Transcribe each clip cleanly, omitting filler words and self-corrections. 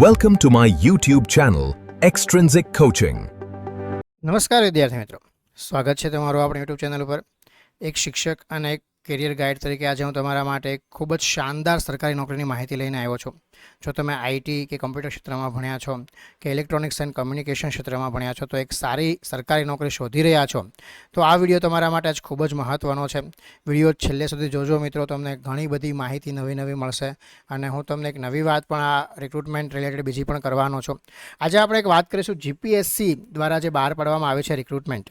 Welcome to my YouTube channel, Extrinsic Coaching. નમસ્કાર વિદ્યાર્થી મિત્રો, સ્વાગત છે તમારું આપણી યુટ્યુબ ચેનલ ઉપર. એક શિક્ષક અને એક કેરિયર ગાઈડ તરીકે આજે હું તમારા માટે એક ખૂબ જ શાનદાર સરકારી નોકરીની માહિતી લઈને આવ્યો છું. જો તમે આઈટી કે કમ્પ્યુટર ક્ષેત્રમાં ભણ્યા છો કે ઇલેક્ટ્રોનિક્સ એન્ડ કમ્યુનિકેશન ક્ષેત્રમાં ભણ્યા છો તો એક સારી સરકારી નોકરી શોધી રહ્યા છો તો આ વિડીયો તમારા માટે આજ ખૂબ જ મહત્ત્વનો છે. વિડીયો છેલ્લે સુધી જોજો મિત્રો, તમને ઘણી બધી માહિતી નવી મળશે અને હું તમને એક નવી વાત પણ આ રિક્રુટમેન્ટ રિલેટેડ બીજી પણ કરવાનો છું. આજે આપણે એક વાત કરીશું જીપીએસસી દ્વારા જે બહાર પાડવામાં આવે છે રિક્રુટમેન્ટ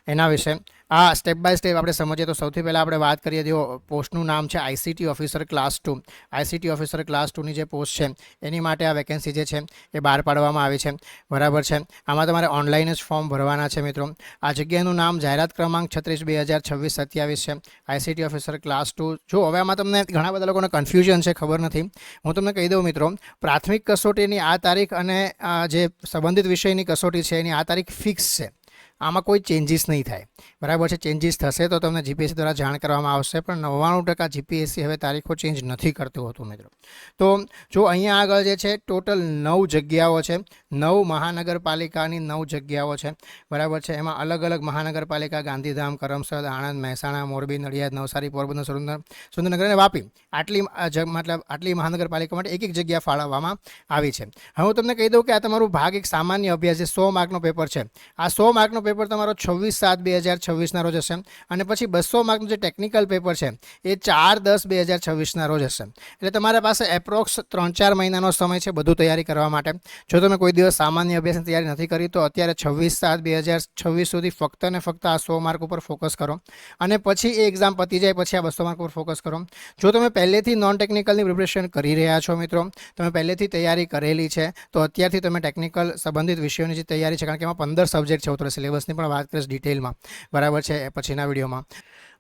એના વિશે. આ સ્ટેપ બાય સ્ટેપ આપણે સમજીએ તો સૌથી પહેલાં આપણે વાત કરીએ જો પોસ્ટનું નામ છે ICT officer class 2. ICT officer class 2ની જે પોસ્ટ છે એની માટે આ વેકેન્સી જે છે એ બહાર પાડવામાં આવી છે, બરાબર છે. આમાં તમારે ઓનલાઈન જ ફોર્મ ભરવાના છે મિત્રો. આ જગ્યાનું નામ જાહેરાત ક્રમાંક 36/2026-27 છે, આઈસીટી ઓફિસર ક્લાસ 2. જો હવે આમાં તમને ઘણા બધા લોકોને કન્ફ્યુઝન છે, ખબર નથી. હું તમને કહી દઉં મિત્રો, પ્રાથમિક કસોટીની આ તારીખ અને જે સંબંધિત વિષયની કસોટી છે એની આ તારીખ ફિક્સ છે. આમાં કોઈ ચેન્જીસ નહીં થાય, બરાબર છે. ચેન્જીસ થશે તો તમને જીપીએસસી દ્વારા જાણ કરવામાં આવશે, પણ 99% જીપીએસસી હવે તારીખો ચેન્જ નથી કરતું હોતું મિત્રો. તો જો અહીંયા આગળ જે છે ટોટલ 9 જગ્યાઓ છે, 9 મહાનગરપાલિકાની 9 જગ્યાઓ છે, બરાબર છે. એમાં અલગ અલગ મહાનગરપાલિકા ગાંધીધામ, કરમસદ, આણંદ, મહેસાણા, મોરબી, નડિયાદ, નવસારી, પોરબંદર, સુરેન્દ્રનગર અને વાપી, આટલી મહાનગરપાલિકા માટે એક જગ્યા ફાળવવામાં આવી છે. હવે હું તમને કહી દઉં કે આ તમારું ભાગ એક સામાન્ય અભ્યાસ છે, 100 માર્કનો પેપર છે. આ 100 માર્કનો પેપર તમારો 26/7/2026 રોજ હશે અને પછી 200 માર્કનું જે ટેકનિકલ પેપર છે એ 4/10/2026 રોજ હશે. એટલે તમારા પાસે એપ્રોક્સ 3-4 મહિનાનો સમય છે બધું તૈયારી કરવા માટે. જો તમે કોઈ દિવસ સામાન્ય અભ્યાસની તૈયારી નથી કરી તો અત્યારે 26/7/2026 સુધી ફક્ત ને ફક્ત આ 100 માર્ક ઉપર ફોકસ કરો અને પછી એ એક્ઝામ પતી જાય પછી આ 200 માર્ક ઉપર ફોકસ કરો. જો તમે પહેલેથી નોન ટેકનિકલની પ્રિપરેશન કરી રહ્યા છો મિત્રો, તમે પહેલેથી તૈયારી કરેલી છે તો અત્યારથી તમે ટેકનિકલ સંબંધિત વિષયોની જે તૈયારી છે, કારણ કે એમાં 15 સબ્જેક્ટ છે, તો સિલેબસની પણ વાત કરીશ ડિટેલમાં, બરાબર છે, પછીના વિડીયોમાં.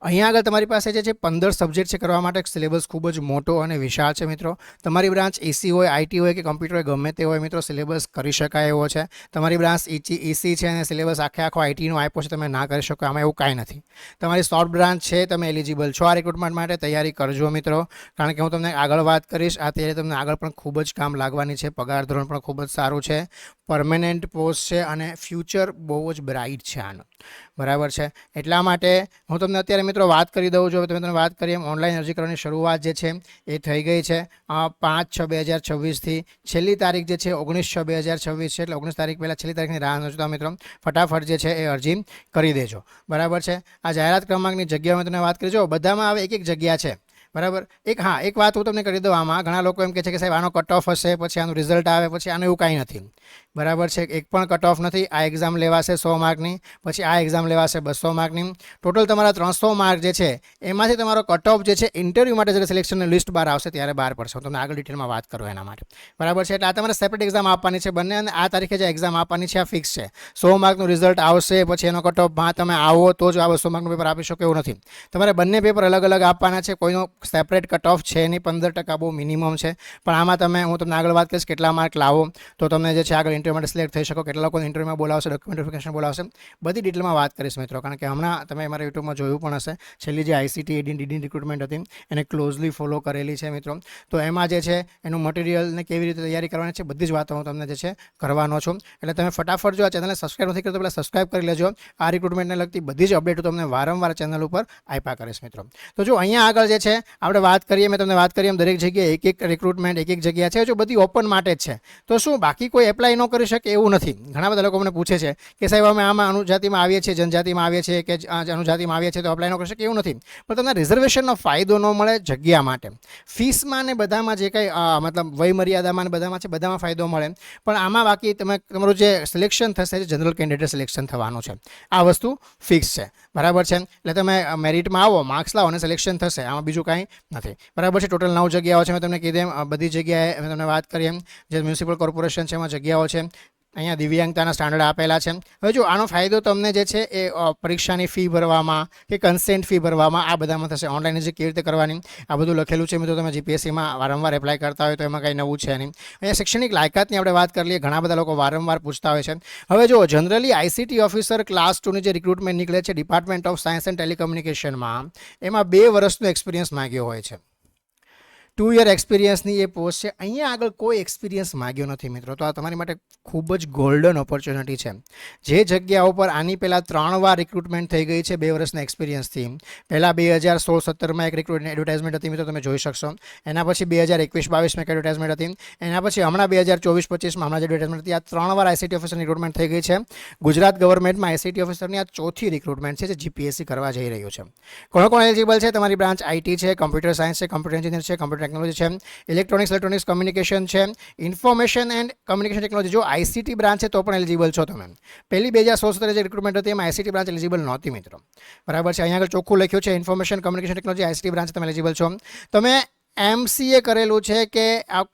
અહીંયા આગળ તમારી પાસે જે છે 15 સબ્જેક્ટ છે કરવા માટે સિલેબસ ખૂબ જ મોટો અને વિશાળ છે મિત્રો. તમારી બ્રાન્ચ એસી હોય, આઈટી હોય કે કમ્પ્યુટર હોય, ગમે તે હોય મિત્રો, સિલેબસ કરી શકાય એવો છે. તમારી બ્રાન્ચ એસી છે અને સિલેબસ આખો આઈટીનો આપ્યો છે, તમે ના કરી શકો, આમાં એવું કાંઈ નથી. તમારી સોફ્ટ બ્રાન્ચ છે, તમે એલિજિબલ છો આ રિક્રુટમેન્ટ માટે, તૈયારી કરજો મિત્રો, કારણ કે હું તમને આગળ વાત કરીશ. આ તૈયારી તમને આગળ પણ ખૂબ જ કામ લાગવાની છે. પગાર ધોરણ પણ ખૂબ જ સારું છે, પરમેનન્ટ પોસ્ટ છે અને ફ્યુચર બહુ જ બ્રાઇટ છે આનું, બરાબર છે. એટલા માટે હું તમને અત્યારે મિત્રો વાત કરી દઉં. જો તમે વાત કરીએ એમ ઓનલાઈન અરજી કરવાની શરૂઆત જે છે એ થઈ ગઈ છે 5/6/2026થી. છેલ્લી તારીખ જે છે 19/6/2026 છે, એટલે 19 તારીખ પહેલાં છેલ્લી તારીખની રાહ ન જોતા મિત્રો ફટાફટ જે છે એ અરજી કરી દેજો, બરાબર છે. આ જાહેરાત ક્રમાંકની જગ્યાઓ તમે વાત કરી, જો બધામાં હવે એક જગ્યા છે, બરાબર. એક વાત હું તમને કરી દઉં. આમાં ઘણા લોકો એમ કહે છે કે સાહેબ આનો કટ ઓફ હશે, પછી આનું રિઝલ્ટ આવે, પછી આનું એવું કાંઈ નથી, બરાબર છે. એક પણ કટ ઓફ નથી. આ એક્ઝામ લેવાશે 100 માર્કની, પછી આ એક્ઝામ લેવાશે 200 માર્કની. ટોટલ તમારા 300 માર્ક જે છે એમાંથી તમારો કટ ઓફ જે છે ઇન્ટરવ્યૂ માટે જ્યારે સિલેક્શનની લિસ્ટ બહાર આવશે ત્યારે બહાર પડશે. હું તમને આગળ ડિટેલમાં વાત કરું એના માટે, બરાબર છે. એટલે આ તમારે સેપરેટ એક્ઝામ આપવાની છે બંને, અને આ તારીખે જે એક્ઝામ આપવાની છે આ ફિક્સ છે. 100 માર્કનું રિઝલ્ટ આવશે, પછી એનો કટ ઓફમાં તમે આવો તો જ આ 200 માર્કનું પેપર આપી શકો એવું નથી. તમારે બંને પેપર અલગ અલગ આપવાના છે. કોઈનો સેપરેટ કટ ઓફ છે નહીં, 15% બહુ મિનિમમ છે. પણ આમાં હું તમને આગળ વાત કરીશ કેટલા માર્ક લાવો તો તમને જે છે આગળ ઇન્ટરવ્યૂ માટે સિલેક્ટ થઈ શકો, કેટલા લોકોને ઇન્ટરવ્યૂમાં બોલાવશે, ડોક્યુમેન્ટ વેરિફિકેશન બોલાવશે, બધી ડિટેલમાં વાત કરીશ મિત્રો. કારણ કે હમણાં તમે અમારા યુટ્યુબમાં જોયું પણ હશે, છેલ્લી જે આઈસીટી ડીડી રિક્રુટમેન્ટ હતી એને ક્લોઝલી ફોલો કરેલી છે મિત્રો. તો એમાં જે છે એનું મટીરિયલને કેવી રીતે તૈયારી કરવાની છે બધી જ વાતો હું તમને જે છે કરવાનો છું. એટલે તમે ફટાફટ જો આ ચેનલને સબસ્ક્રાઈબ નથી કરતો પહેલાં સબસ્ક્રાઈબ કરી લેજો. આ રિક્રુટમેન્ટને લગતી બધી જ અપડેટો તમને વારંવાર ચેનલ ઉપર આપ્યા કરીશ મિત્રો. તો જો અહીંયા આગળ જે છે આપણે વાત કરીએ, મેં તમને વાત કરી એમ દરેક જગ્યાએ એક રિક્રુટમેન્ટ એક જગ્યા છે, જો બધી ઓપન માટે જ છે. તો શું બાકી કોઈ એપ્લાય ન કરી શકે એવું નથી. ઘણા બધા લોકો મને પૂછે છે કે સાહેબ અમે આમાં અનુજાતિમાં આવીએ છીએ, જનજાતિમાં આવીએ છીએ કે અનુજાતિમાં આવીએ છીએ તો અપ્લાય ન કરી શકે એવું નથી. પણ તમને રિઝર્વેશનનો ફાયદો ન મળે જગ્યા માટે. ફીસમાં ને બધામાં જે કંઈ મતલબ વય મર્યાદામાં ને બધામાં છે, બધામાં ફાયદો મળે. પણ આમાં બાકી તમારું જે સિલેક્શન થશે જનરલ કેન્ડિડેટ સિલેક્શન થવાનું છે, આ વસ્તુ ફિક્સ છે, બરાબર છે. એટલે તમે મેરિટમાં આવો, માર્ક્સ લાવો અને સિલેક્શન થશે, આમાં બીજું કાંઈ નથી, બરાબર છે. ટોટલ 9 જગ્યાઓ છે. મેં તમને કીધું એમ બધી જગ્યાએ મેં તમને વાત કરી એમ જે મ્યુનિસિપલ કોર્પોરેશન છે એમાં જગ્યાઓ છે. અહીંયા દિવ્યાંગતાના સ્ટાન્ડર્ડ આપેલા છે. હવે જો આનો ફાયદો તમને જે છે એ પરીક્ષાની ફી ભરવામાં કે કન્સેન્ટ ફી ભરવામાં આ બધામાં થશે. ઓનલાઈન જે કેવી રીતે કરવાની આ બધું લખેલું છે મિત્રો. તમે જીપીએસસીમાં વારંવાર એપ્લાય કરતા હોય તો એમાં કંઈ નવું છે નહીં. અહીંયા શૈક્ષણિક લાયકાતની આપણે વાત કરી લઈએ. ઘણા બધા લોકો વારંવાર પૂછતા હોય છે. હવે જો જનરલી આઈસીટી ઓફિસર ક્લાસ 2ની જે રિક્રુટમેન્ટ નીકળે છે ડિપાર્ટમેન્ટ ઓફ સાયન્સ એન્ડ ટેલિકમ્યુનિકેશનમાં, એમાં 2 વર્ષનો એક્સપિરિયન્સ માંગ્યો હોય છે. 2 યર એક્સપિરિયન્સની એ પોસ્ટ છે. અહીંયા આગળ કોઈ એક્સપિરિયન્સ માગ્યો નથી મિત્રો. તો આ તમારી માટે ખૂબ જ ગોલ્ડન ઓપોર્ચ્યુનિટી છે. જે જગ્યા ઉપર આની પહેલાં 3 વાર રિક્રુટમેન્ટ થઈ ગઈ છે 2 વર્ષના એક્સપિરિયન્સથી. પહેલાં 2016-17માં એક રિક્રુટમેન્ટ એડવર્ટાઇઝમેન્ટ હતી મિત્રો, તમે જોઈ શકશો. એના પછી 2021-22માં એક એડવર્ટાઇઝમેન્ટ હતી. એના પછી હમણાં 2024-25માં હમણાં જ એડવર્ટાઇઝમેન્ટ હતી. આ 3 વાર આઈસીટી ઓફિસરની રિક્રુટમેન્ટ થઈ ગઈ છે. ગુજરાત ગવર્મેન્ટમાં આઈસીટી ઓફિસરની આ ચોથી રિક્રુટમેન્ટ છે જે જીપીએસસી કરવા જઈ રહ્યું છે. કોણ એલિજિબલ છે? તમારી બ્રાન્ચ આઈટી છે, કમ્પ્યુટર સાયન્સ છે, કમ્પ્યુટર એન્જિનિયર છે, કમ્પ્યુટર ટેકનોલોજી છે, ઇલેક્ટ્રોનિક્સ કમ્યુનિકેશન છે, ઇન્ફોર્મેશન એન્ડ કમ્યુનિકેશન ટેકનોલોજી. જો આઈસીટી બ્રાન્ચ છે તો પણ એલિજિબલ છો તમે. પહેલી 2016 જે રિક્રુટમેન્ટ હતી એમાં આઈસીટી બ્રાન્ચ એલિજિબલ નહોતી મિત્રો. બરાબર છે. અહીંયા આગળ ચોખ્ખું લખ્યું છે information communication technology ICT branch તમે એલિજિબલ છો. તમે MCA કરેલું છે કે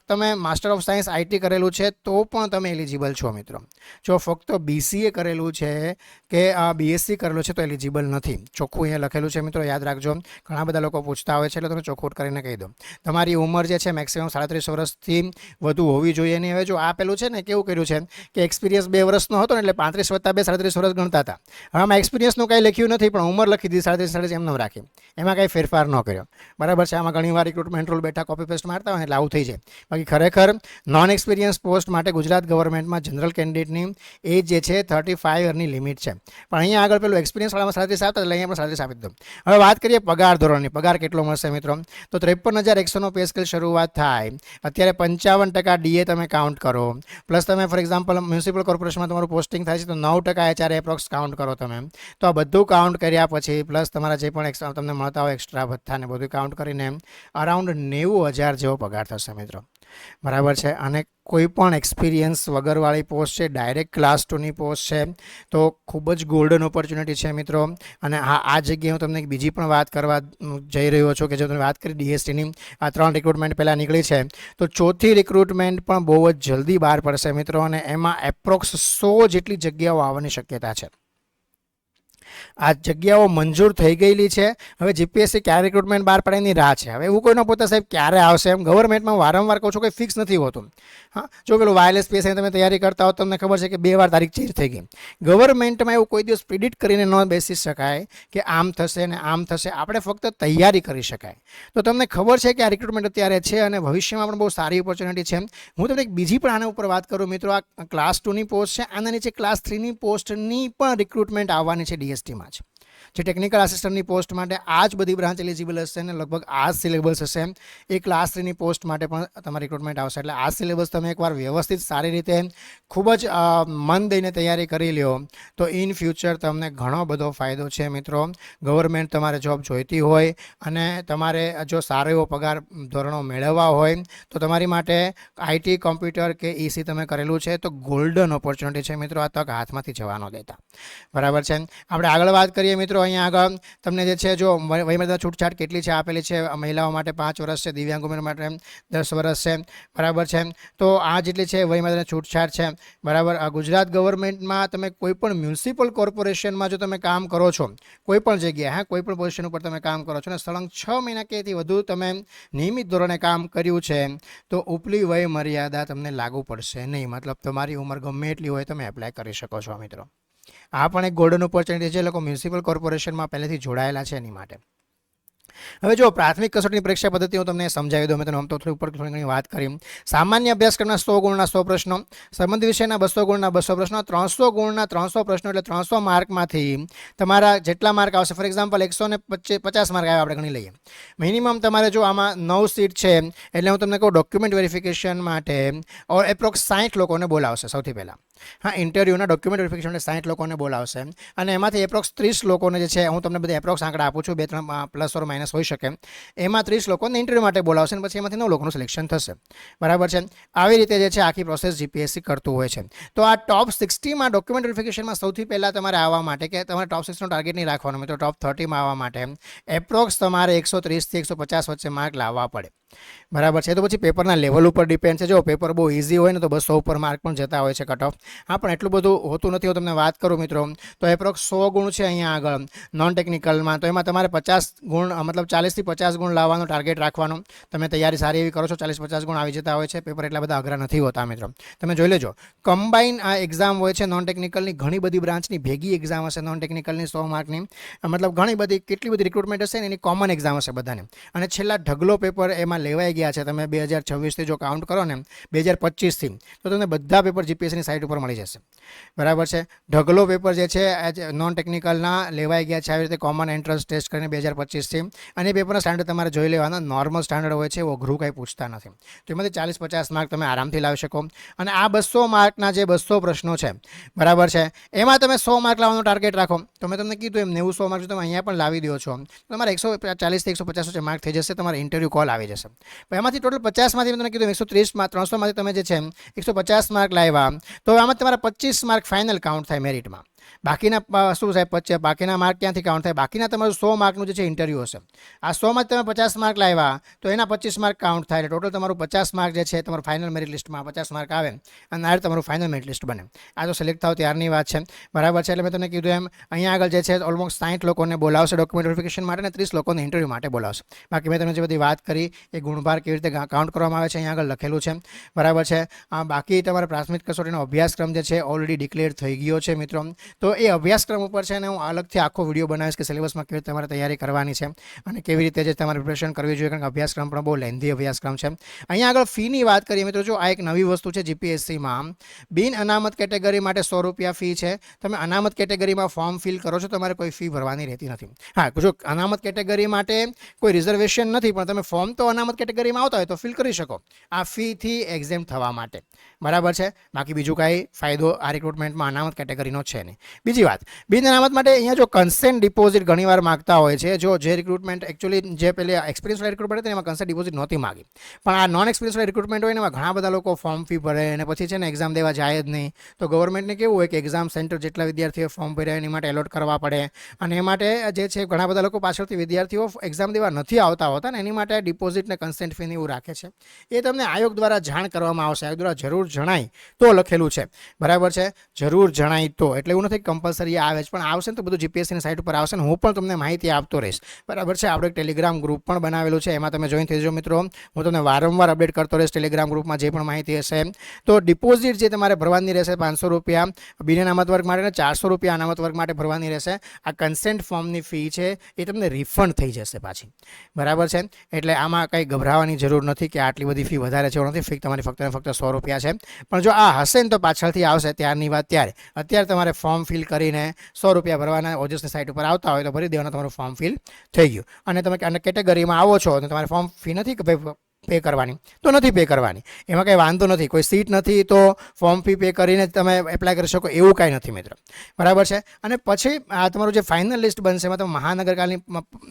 તમે માસ્ટર ઓફ સાયન્સ આઈટી કરેલું છે તો પણ તમે એલિજિબલ છો મિત્રો. જો ફક્ત BCA કરેલું છે કે BSc કરેલું છે તો એલિજિબલ નથી. ચોખ્ખું અહીંયા લખેલું છે મિત્રો, યાદ રાખજો. ઘણા બધા લોકો પૂછતા હોય છે એટલે તમે ચોખ્ખું કરીને કહી દો. તમારી ઉંમર જે છે મેક્સિમમ 37 વર્ષથી વધુ હોવી જોઈએ નહીં. હવે જો આ પેલું છે ને કેવું કર્યું છે કે એક્સપિરિયન્સ 2 વર્ષનો હતો ને એટલે 35 + 2 37 વર્ષ ગણતા હતા. હવે આમાં એક્સપિરિયન્સનું કંઈ લખ્યું નથી પણ ઉંમર લખી દીધી 37 એમ ન રાખી. એમાં કંઈ ફેરફાર ન કર્યો. બરાબર છે. આમાં ઘણી વાર રિક્રુટમેન્ટ રૂલ બેઠા કોપી પેસ્ટ મારતા હોય એટલે આવું થઈ જાય. બાકી ખરેખર નોન એક્સપિરિયન્સ પોસ્ટ માટે ગુજરાત ગવર્મેન્ટમાં જનરલ કેન્ડિડેટની એજ જે છે 35 યરની લિમિટ છે. પણ અહીંયા આગળ પેલું એક્સપિરિયન્સ વાળામાં 37 આપતા એટલે અહીંયા પણ 37 આપી દો. હવે વાત કરીએ પગાર ધોરણની. પગાર કેટલો મળશે મિત્રો? તો 53,100નો પે સ્કેલ શરૂઆત થાય. અત્યારે 55% DA તમે કાઉન્ટ કરો, પ્લસ તમે ફોર એક્ઝામ્પલ મ્યુનિસિપલ કોર્પોરેશનમાં તમારું પોસ્ટિંગ થાય છે તો 9% HR એપ્રોક્સ કાઉન્ટ કરો તમે. તો આ બધું કાઉન્ટ કર્યા પછી પ્લસ તમારા જે પણ એક્સ્ટ્રા તમને મળતા હોય એક્સ્ટ્રા ભથ્થા ને બધું કાઉન્ટ કરીને અરાઉન્ડ 90,000 જેવો પગાર થશે મિત્રો. બરાબર છે. અને કોઈ પણ એક્સપિરિયન્સ વગરવાળી પોસ્ટ છે, ડાયરેક્ટ ક્લાસ 2ની પોસ્ટ છે, તો ખૂબ જ ગોલ્ડન ઓપોર્ચ્યુનિટી છે મિત્રો. અને આ જગ્યાએ હું તમને બીજી પણ વાત કરવા જઈ રહ્યો છું કે જો તમે વાત કરી DSTની આ 3 રિક્રુટમેન્ટ પહેલાં નીકળી છે તો ચોથી રિક્રુટમેન્ટ પણ બહુ જ જલ્દી બહાર પડશે મિત્રો. અને એમાં એપ્રોક્સ 100 જેટલી જગ્યાઓ આવવાની શક્યતા છે. આ જગ્યાઓ મંજૂર થઈ ગયેલી છે. હવે જીપીએસસી ક્યારે રિક્રુટમેન્ટ બહાર પાડેની રાહ છે. હવે એવું કોઈ ન પૂછતા સાહેબ ક્યારે આવશે એમ. ગવર્મેન્ટમાં વારંવાર કહું છું કે ફિક્સ નથી હોતું. હા, જો પેલું વાયરલેસ PSI તમે તૈયારી કરતા હો તમને ખબર છે કે 2 વાર તારીખ ચેન્જ થઈ ગઈ. ગવર્મેન્ટમાં એવું કોઈ દિવસ પ્રિડિક્ટ કરીને ન બેસી શકાય કે આમ થશે ને આમ થશે. આપણે ફક્ત તૈયારી કરી શકાય. તો તમને ખબર છે કે આ રિક્રુટમેન્ટ અત્યારે છે અને ભવિષ્યમાં પણ બહુ સારી ઓપોર્ચ્યુનિટી છે. હું તમને એક બીજી પણ આના ઉપર વાત કરું મિત્રો. આ ક્લાસ 2ની પોસ્ટ છે, આના નીચે ક્લાસ 3ની પોસ્ટની પણ રિક્રુટમેન્ટ આવવાની છે DSTમાં. જે ટેકનિકલ આસિસ્ટન્ટની પોસ્ટ માટે આ જ બધી બ્રાન્ચ એલિજિબલ હશે અને લગભગ આ જ સિલેબસ હશે. એ ક્લાસ 3ની પોસ્ટ માટે પણ તમારી રિક્રુટમેન્ટ આવશે. એટલે આ સિલેબસ તમે એકવાર વ્યવસ્થિત સારી રીતે ખૂબ જ મન દઈને તૈયારી કરી લ્યો તો ઇન ફ્યુચર તમને ઘણો બધો ફાયદો છે મિત્રો. ગવર્મેન્ટ તમારે જોબ જોઈતી હોય અને તમારે જો સારો એવો પગાર ધોરણો મેળવવા હોય તો તમારી માટે આઈટી, કોમ્પ્યુટર કે EC તમે કરેલું છે તો ગોલ્ડન ઓપોર્ચ્યુનિટી છે મિત્રો. આ તક હાથમાંથી જવા ન દેતા. બરાબર છે. આપણે આગળ વાત કરીએ મિત્રો. અહીંયા આગળ તમને જે છે જો વયમર્યાદા છૂટછાટ કેટલી છે આપેલી છે. મહિલાઓ માટે 5 વર્ષ છે, દિવ્યાંગ ઉમેર માટે 10 વર્ષ છે. બરાબર છે. તો આ જેટલી છે વયમર્યાદા છૂટછાટ છે. બરાબર. ગુજરાત ગવર્મેન્ટમાં તમે કોઈ પણ મ્યુનિસિપલ કોર્પોરેશનમાં જો તમે કામ કરો છો, કોઈ પણ જગ્યાએ કોઈ પણ પોઝિશન ઉપર તમે કામ કરો છો અને સળંગ 6 મહિના કે તેથી વધુ તમે નિયમિત ધોરણે કામ કર્યું છે તો ઉપલી વય મર્યાદા તમને લાગુ પડશે નહીં. મતલબ તમારી ઉંમર ગમે એટલી હોય તમે એપ્લાય કરી શકો છો મિત્રો. આ પણ એક ગોલ્ડન ઓપોર્ચ્યુનિટી છે. લોકો મ્યુનિસિપલ કોર્પોરેશનમાં પહેલેથી જોડાયેલા છે એની માટે. હવે જો પ્રાથમિક કસોટીની પરીક્ષા પદ્ધતિ હું તમને સમજાવી દઉં. મેં તમને આમ તો થોડી ઘણી વાત કરી. સામાન્ય અભ્યાસક્રમના 100 ગુણના 100 પ્રશ્નો, સંબંધિત વિષયના 200 ગુણના 200 પ્રશ્નો, 300 ગુણના 300 પ્રશ્નો એટલે 300 માર્કમાંથી તમારા જેટલા માર્ક આવશે. ફોર એક્ઝામ્પલ 150 માર્ક આવ્યા આપણે ગણી લઈએ. મિનિમમ તમારે જો આમાં 9 સીટ છે એટલે હું તમને કહું ડોક્યુમેન્ટ વેરિફિકેશન માટે એપ્રોક્સ 60 લોકોને બોલાવશે સૌથી પહેલાં. હા, ઇન્ટરવ્યૂના ડોક્યુમેન્ટ વેરિફિકેશન માટે 60 લોકોને બોલાવશે અને એમાંથી એપ્રોક્સ 30 લોકોને જે છે હું તમને બધા એપ્રોક્સ આંકડા આપું છું, 2-3 પ્લસ ઓર માઇનસ હોઈ શકે. એમાં 30 લોકોને ઇન્ટરવ્યૂ માટે બોલાવશે અને પછી એમાંથી 9 લોકોનું સિલેક્શન થશે. બરાબર છે. આવી રીતે જે છે આખી પ્રોસેસ જીપીએસસી કરતું હોય છે. તો આ ટોપ 60માં ડોક્યુમેન્ટ વેરિફિકેશનમાં સૌથી પહેલાં તમારે આવવા માટે કે તમારે ટોપ 60નો ટાર્ગેટ નહીં રાખવાનો મિત્રો. ટોપ 30માં આવવા માટે એપ્રોક્સ તમારે 130થી 150 વચ્ચે માર્ક લાવવા પડે. બરાબર છે. તો પછી પેપરના લેવલ ઉપર ડિપેન્ડ છે. જો પેપર બહુ ઇઝી હોય ને તો 200 ઉપર માર્ક પણ જતા હોય છે કટ ઓફ. હા, પણ એટલું બધું હોતું નથી. હું તમને વાત કરું મિત્રો તો એપ્રોક્સ 100 ગુણ છે અહીંયા આગળ નોન ટેકનિકલમાં. તો એમાં તમારે 50 ગુણ મતલબ 40થી 50 ગુણ લાવવાનો ટાર્ગેટ રાખવાનો. તમે તૈયારી સારી એવી કરો છો 40-50 ગુણ આવી જતા હોય છે. પેપર એટલા બધા અઘરા નથી હોતા મિત્રો. તમે જોઈ લેજો. કમ્બાઈન આ એક્ઝામ હોય છે નોન ટેકનિકલની. ઘણી બધી બ્રાન્ચની ભેગી એક્ઝામ હશે નોન ટેકનિકલની 100 માર્કની. મતલબ ઘણી બધી કેટલી બધી રિક્રુટમેન્ટ હશે ને એની કોમન એક્ઝામ હશે બધાને. અને છેલ્લા ઢગલો પેપર એમાં લેવાઈ ગયા છે તમે 2026થી જો કાઉન્ટ કરો ને 2025થી, તો તમને બધા પેપર જીપીએસસીની સાઇટ ઉપર મળી જશે. બરાબર છે. ઢગલો પેપર જે છે નોન ટેકનિકલના લેવાઈ ગયા છે આવી રીતે કોમન એન્ટ્રન્સ ટેસ્ટ કરીને 2025થી. અને પેપરના સ્ટાન્ડર્ડ તમારે જોઈ લેવાના, નોર્મલ સ્ટાન્ડર્ડ હોય છે, અઘરું કંઈ પૂછતા નથી. તો એમાંથી 40-50 માર્ક તમે આરામથી લાવી શકો. અને આ 200 માર્કના જે 200 પ્રશ્નો છે, બરાબર છે, એમાં તમે 100 માર્ક લાવવાનો ટાર્ગેટ રાખો. તો મેં તમને કીધું એમ 90-100 માર્ક તમે અહીંયા પણ લાવી દો છો, તમારે 140થી 150 માર્ક થઈ જશે, તમારે ઇન્ટરવ્યૂ કોલ આવી જશે. એમાંથી ટોટલ 50માંથી મેં તમને કીધું 130 300માંથી તમે જે છે 150 માર્ક લાવ્યા, તો આમાં તમારા 25 માર્ક ફાઇનલ કાઉન્ટ થાય મેરિટમાં. બાકીના શું થાય, બાકીના માર્ક ક્યાંથી કાઉન્ટ થાય? બાકીના તમારું 100 માર્કનું જે છે ઇન્ટરવ્યૂ હશે. આ 100માં તમે 50 માર્ક લાવ્યા તો એના 25 માર્ક કાઉન્ટ થાય, એટલે ટોટલ તમારું 50 માર્ક જે છે તમારું ફાઇનલ મેરિટ લિસ્ટમાં 50 માર્ક આવે અને આ તમારું ફાઇનલ મેરિટ લિસ્ટ બને. આ તો સિલેક્ટ થાવ ત્યારની વાત છે, બરાબર છે. એટલે મેં તમને કીધું એમ અહીંયા આગળ જે છે ઓલમોસ્ટ 60 લોકોને બોલાવશે ડોક્યુમેન્ટ વેરિફિકેશન માટે અને 30 લોકોને ઇન્ટરવ્યૂ માટે બોલાવશે. બાકી મેં તમને જે બધી વાત કરી એ ગુણભાર કેવી રીતે કાઉન્ટ કરવામાં આવે છે અહીંયા આગળ લખેલું છે, બરાબર છે. બાકી તમારા પ્રાથમિક કસોટીનો અભ્યાસક્રમ જે છે ઓલરેડી ડિક્લેર થઈ ગયો છે મિત્રો. તો એ અભ્યાસક્રમ ઉપર છે ને હું અલગથી આખો વિડીયો બનાવીશ કે સિલેબસમાં કેવી રીતે તમારે તૈયારી કરવાની છે અને કેવી રીતે જે તમારે પ્રિપરેશન કરવી જોઈએ, કારણ કે અભ્યાસક્રમ પણ બહુ લેન્ધી અભ્યાસક્રમ છે. અહીંયા આગળ ફીની વાત કરીએ મિત્રો, જો આ એક નવી વસ્તુ છે જીપીએસસીમાં, બિન અનામત કેટેગરી માટે 100 રૂપિયા ફી છે. તમે અનામત કેટેગરીમાં ફોર્મ ફિલ કરો છો, તમારે કોઈ ફી ભરવાની રહેતી નથી. હા, જો અનામત કેટેગરી માટે કોઈ રિઝર્વેશન નથી, પણ તમે ફોર્મ તો અનામત કેટેગરીમાં આવતા હોય તો ફિલ કરી શકો આ ફીથી એક્ઝેમ થવા માટે, બરાબર છે. બાકી બીજું કાંઈ ફાયદો આ રિક્રુટમેન્ટમાં અનામત કેટેગરીનો છે નહીં. બીજી વાત, બિન અનામત માટે અહીંયા જો કન્સેન્ટ ડિપોઝિટ ઘણીવાર માગતા હોય છે. જો જે રિક્રુટમેન્ટ એકચ્યુઅલી જે પહેલે એક્સપિરિયન્સ વાળા રિક્રુટમેન્ટ હતા એમાં કન્સેન્ટ ડિપોઝિટ નહોતી માગી, પણ આ નોન એક્સપિરિયન્સ વાળા રિક્રુટમેન્ટ હોય ને એમાં ઘણા બધા લોકો ફોર્મ ફી ભરે અને પછી છે ને એક્ઝામ દેવા જાય જ નહીં. તો ગવર્મેન્ટને કેવું હોય કે એક્ઝામ સેન્ટર જેટલા વિદ્યાર્થીઓ ફોર્મ ભર્યા એની માટે એલોટ કરવા પડે, અને એ માટે જે છે ઘણા બધા લોકો પાછળથી વિદ્યાર્થીઓ એક્ઝામ દેવા નથી આવતા હોતા ને એની માટે ડિપોઝિટ ને કન્સેન્ટ ફીને એવું રાખે છે. એ તમને આયોગ દ્વારા જાણ કરવામાં આવશે. આયોગ દ્વારા જરૂર જણાય તો લખેલું છે, બરાબર છે, જરૂર જણાય તો. એટલે એવું નથી કમ્પલસરી આવે જ, પણ આવશે ને તો બધું જીપીએસસીની સાઇટ ઉપર આવશે ને હું પણ તમને માહિતી આપતો રહીશ, બરાબર છે. આપણે એક ટેલિગ્રામ ગ્રુપ પણ બનાવેલું છે, એમાં તમે જોઈન થઈ જજો મિત્રો. હું તમને વારંવાર અપડેટ કરતો રહીશ ટેલિગ્રામ ગ્રુપમાં જે પણ માહિતી હશે. તો ડિપોઝિટ જે તમારે ભરવાની રહેશે 500 રૂપિયા બિન અનામત વર્ગ માટે અને 400 રૂપિયા અનામત વર્ગ માટે ભરવાની રહેશે. આ કન્સેન્ટ ફોર્મની ફી છે એ તમને રિફંડ થઈ જશે પાછી, બરાબર છે. એટલે આમાં કંઈ ગભરાવાની જરૂર નથી કે આટલી બધી ફી વધારે છે, એવું નથી. ફી તમારી ફક્ત 100 રૂપિયા છે, પણ જો આ હશે ને તો પાછળથી આવશે ત્યારની વાત ત્યારે. અત્યારે તમારે ફોર્મ ફિલ કરીને 100 રૂપિયા ભરવાના, ઓજસની સાઇટ ઉપર આવતા હોય તો ભરી દેવાનું, તમારું ફોર્મ ફિલ થઈ ગયું. અને તમે કેટેગરીમાં આવો છો તો તમારે ફોર્મ ફી નથી કે ભાઈ પે કરવાની, તો નથી પે કરવાની, એમાં કંઈ વાંધો નથી. કોઈ સીટ નથી તો ફોર્મ ફી પે કરીને તમે એપ્લાય કરી શકો એવું કાંઈ નથી મિત્રો, બરાબર છે. અને પછી આ તમારું જે ફાઇનલ લિસ્ટ બનશે એમાં તમે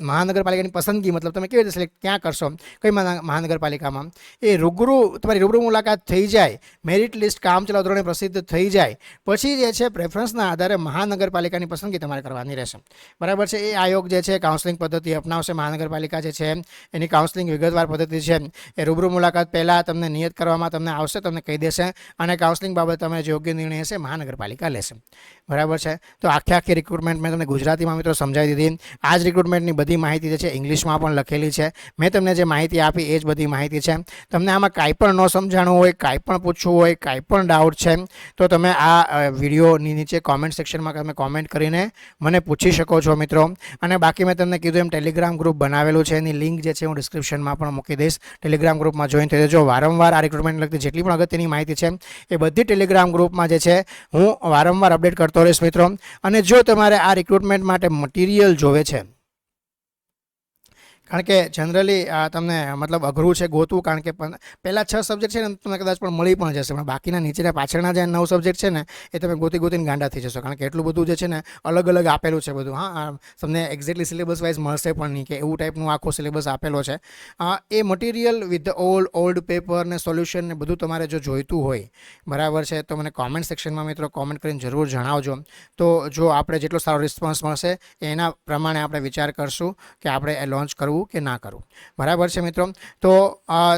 મહાનગરપાલિકાની પસંદગી, મતલબ તમે કેવી રીતે સિલેક્ટ ક્યાં કરશો, કઈ મહાનગરપાલિકામાં, એ તમારી રૂબરૂ મુલાકાત થઈ જાય, મેરિટ લિસ્ટ કામચલાઉ ધોરણે પ્રસિદ્ધ થઈ જાય પછી જે છે પ્રેફરન્સના આધારે મહાનગરપાલિકાની પસંદગી તમારે કરવાની રહેશે, બરાબર છે. એ આયોગ જે છે કાઉન્સલિંગ પદ્ધતિ અપનાવશે. મહાનગરપાલિકા જે છે એની કાઉન્સલિંગ વિગતવાર પદ્ધતિ છે, એ રૂબરૂ મુલાકાત પહેલાં તમને નિયત કરવામાં તમને આવશે, તમને કહી દેશે, અને કાઉન્સલિંગ બાબત તમે જે યોગ્ય નિર્ણય હશે મહાનગરપાલિકા લેશે, બરાબર છે. તો આખી રિક્રુટમેન્ટ મેં તમને ગુજરાતીમાં મિત્રો સમજાવી દીધી. આ જ રિક્રુટમેન્ટની બધી માહિતી જે છે ઇંગ્લિશમાં પણ લખેલી છે. મેં તમને જે માહિતી આપી એ જ બધી માહિતી છે. તમને આમાં કાંઈ પણ ન સમજાણું હોય, કાંઈ પણ પૂછવું હોય, કાંઈ પણ ડાઉટ છે તો તમે આ વિડીયોની નીચે કોમેન્ટ સેક્શનમાં તમે કોમેન્ટ કરીને મને પૂછી શકો છો મિત્રો. અને બાકી મેં તમને કીધું એમ ટેલિગ્રામ ગ્રુપ બનાવેલું છે, એની લિંક જે છે હું ડિસ્ક્રિપ્શનમાં પણ મૂકી દઈશ. ટેલિગ્રામ ગ્રુપમાં જોઈન થઈ જજો. વારંવાર આ રિક્રુટમેન્ટ લગતી જેટલી પણ અગત્યની માહિતી છે એ બધી ટેલિગ્રામ ગ્રુપમાં જે છે હું વારંવાર અપડેટ કરતો રહીશ મિત્રો. અને જો તમારે આ રિક્રુટમેન્ટ માટે મટીરિયલ જોવે છે, કારણ કે જનરલી તમને મતલબ અઘરું છે ગોતવું, કારણ કે પહેલાં 6 સબ્જેક્ટ છે ને તમને કદાચ પણ મળી પણ જશે, પણ બાકીના નીચેના પાછળના જે 9 સબ્જેક્ટ છે ને એ તમે ગોતીને ગાંડા થઈ જશો, કારણ કે એટલું બધું જે છે ને અલગ અલગ આપેલું છે બધું. હા, તમને એક્ઝેક્ટલી સિલેબસ વાઇઝ મળશે પણ નહીં કે એવું ટાઈપનું આખો સિલેબસ આપેલો છે. એ મટીરિયલ વિથ ઓલ્ડ પેપર ને સોલ્યુશન ને બધું તમારે જો જોઈતું હોય, બરાબર છે, તો મને કોમેન્ટ સેક્શનમાં મિત્રો કોમેન્ટ કરીને જરૂર જણાવજો. તો જો આપણે જેટલો સારો રિસ્પોન્સ મળશે એના પ્રમાણે આપણે વિચાર કરશું કે આપણે એ લોન્ચ કરવું કે ના કરવું, બરાબર છે મિત્રો. તો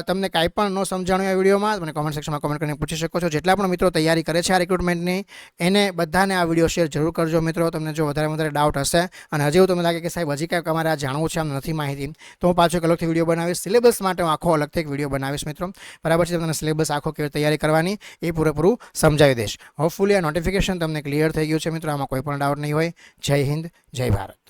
તમને કાંઈ પણ ન સમજાણું આ વિડીયોમાં મને કોમેન્ટ સેક્શનમાં કોમેન્ટ કરીને પૂછી શકો છો. જેટલા પણ મિત્રો તૈયારી કરે છે આ રિક્રુટમેન્ટની એને બધાને આ વિડીયો શેર જરૂર કરજો મિત્રો. તમને જો વધારે ડાઉટ હશે અને હજી એવું તમને લાગે કે સાહેબ હજી કાંઈક અમારે આ જાણવું છે, આમ નથી માહિતી, તો હું પાછો એક અલગથી વિડીયો બનાવીશ. સિલેબસ માટે હું આખો અલગથી એક વિડીયો બનાવીશ મિત્રો, બરાબર છે. તમને સિલેબસ આખો કેવી તૈયારી કરવાની એ પૂરેપૂરું સમજાવી દઈશ. હોપફુલી આ નોટિફિકેશન તમને ક્લિયર થઈ ગયું છે મિત્રો, આમાં કોઈ પણ ડાઉટ નહીં હોય. જય હિન્દ, જય ભારત.